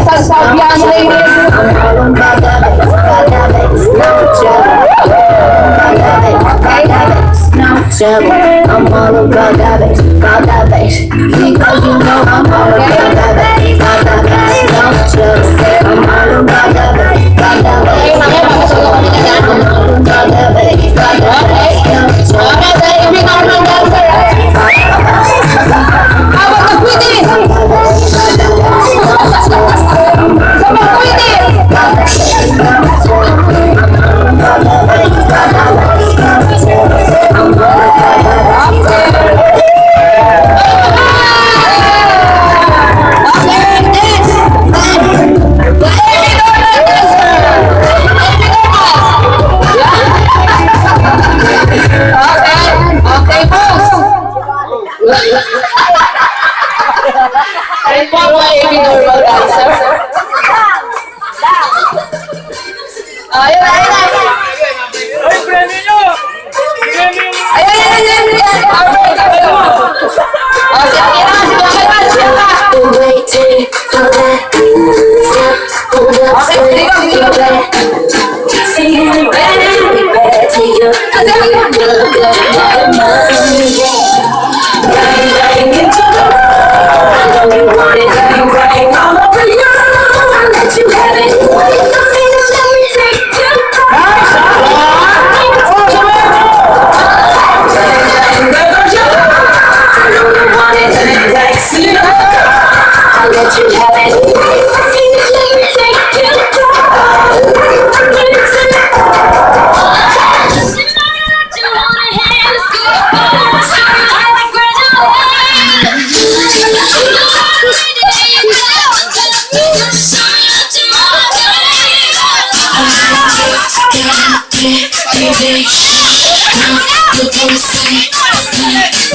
Sasabihan mo na I'm all about that bass, got that bass. Because you know I'm all about that bass, got that bass. No trouble, I'm all about that bass, got that bass. I'm all about that bass, got that bass. No Ay po ako ay normal dancer. Ayun, ayun, ayun. Ay, premyo nyo! Premyo nyo! Ayun, ayun, ayun. waiting for that step, hold up, singing back to you. I know you look good, my money. Bang, bang into the room. I know you want it, bang, bang all over you. I'll let you have it. What you coming to let me take you? Bang, bang, bang, you. I know you want it, bang, bang, see you. I'll let you have it. What you coming to let me take you? Baby,